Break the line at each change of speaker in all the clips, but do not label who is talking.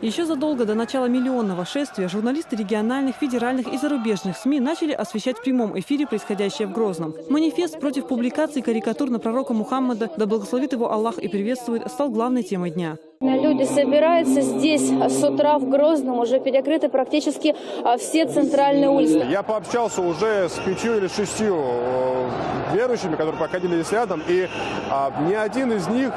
Еще задолго до начала миллионного шествия журналисты региональных, федеральных и зарубежных СМИ начали освещать в прямом эфире происходящее в Грозном. Манифест против публикаций карикатур на пророка Мухаммада, да благословит его Аллах и приветствует, стал главной темой дня.
Люди собираются здесь с утра в Грозном, уже перекрыты практически все центральные улицы.
Я пообщался уже с 5 или 6 верующими, которые проходили здесь рядом, и ни один из них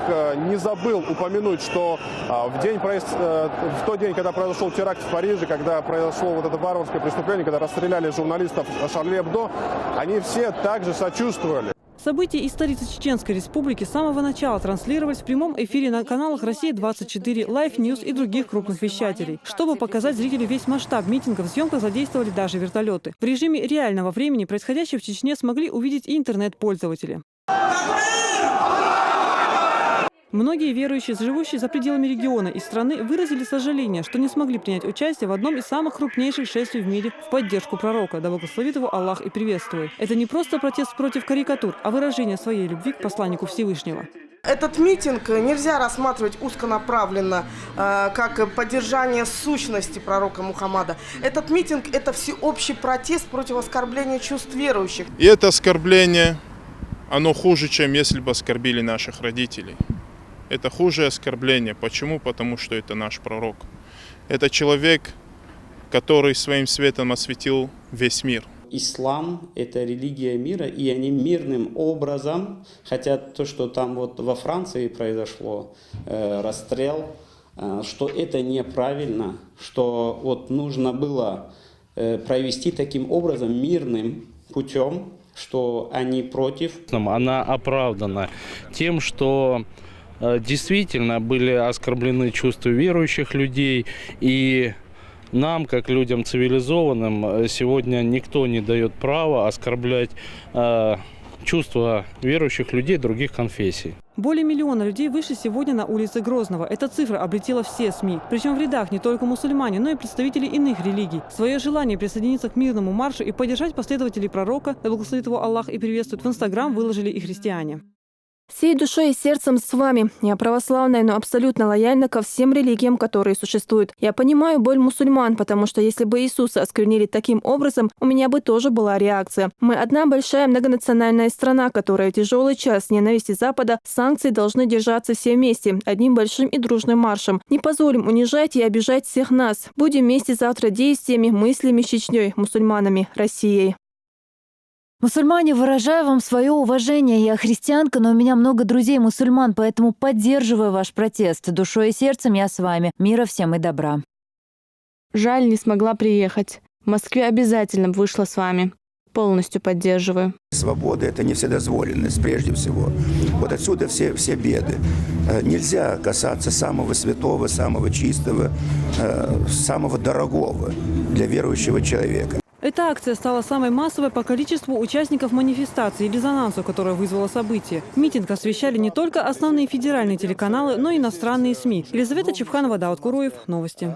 не забыл упомянуть, что в тот день, когда произошел теракт в Париже, когда произошло вот это варварское преступление, когда расстреляли журналистов Шарли Эбдо, они все также сочувствовали.
События из столицы Чеченской Республики с самого начала транслировались в прямом эфире на каналах «Россия-24», Life News и других крупных вещателей. Чтобы показать зрителю весь масштаб митингов, в съемках задействовали даже вертолеты. В режиме реального времени происходящее в Чечне смогли увидеть и интернет-пользователи. Многие верующие, живущие за пределами региона и страны, выразили сожаление, что не смогли принять участие в одном из самых крупнейших шествий в мире в поддержку пророка, да благословит его Аллах и приветствует. Это не просто протест против карикатур, а выражение своей любви к посланнику Всевышнего.
Этот митинг нельзя рассматривать узконаправленно, как поддержание сущности пророка Мухаммада. Этот митинг – это всеобщий протест против оскорбления чувств верующих.
И это оскорбление, оно хуже, чем если бы оскорбили наших родителей. Это хуже оскорбление. Почему? Потому что это наш пророк. Это человек, который своим светом осветил весь мир.
Ислам – это религия мира, и они мирным образом, хотя то, что там вот во Франции произошло, расстрел, что это неправильно, что вот нужно было провести таким образом мирным путем, что они против.
Она оправдана тем, что действительно были оскорблены чувства верующих людей, и нам, как людям цивилизованным, сегодня никто не дает права оскорблять чувства верующих людей других конфессий.
Более миллиона людей вышли сегодня на улицы Грозного. Эта цифра облетела все СМИ. Причем в рядах не только мусульмане, но и представители иных религий. Свое желание присоединиться к мирному маршу и поддержать последователей пророка, да благословит его Аллах и приветствует, в Инстаграм выложили и христиане.
Всей душой и сердцем с вами. Я православная, но абсолютно лояльна ко всем религиям, которые существуют. Я понимаю боль мусульман, потому что если бы Иисуса осквернили таким образом, у меня бы тоже была реакция. Мы одна большая многонациональная страна, которая в тяжелый час ненависти Запада, санкции должны держаться все вместе, одним большим и дружным маршем. Не позволим унижать и обижать всех нас. Будем вместе завтра действиями, мыслями с Чечней, мусульманами, Россией.
Мусульмане, выражаю вам свое уважение. Я христианка, но у меня много друзей-мусульман, поэтому поддерживаю ваш протест. Душой и сердцем я с вами. Мира всем и добра.
Жаль, не смогла приехать. В Москве обязательно вышла с вами. Полностью поддерживаю.
Свобода – это не вседозволенность, прежде всего. Вот отсюда все беды. Нельзя касаться самого святого, самого чистого, самого дорогого для верующего человека.
Эта акция стала самой массовой по количеству участников манифестации и резонансу, которая вызвала событие. Митинг освещали не только основные федеральные телеканалы, но и иностранные СМИ. Елизавета Чепханова, Даут Куруев. Новости.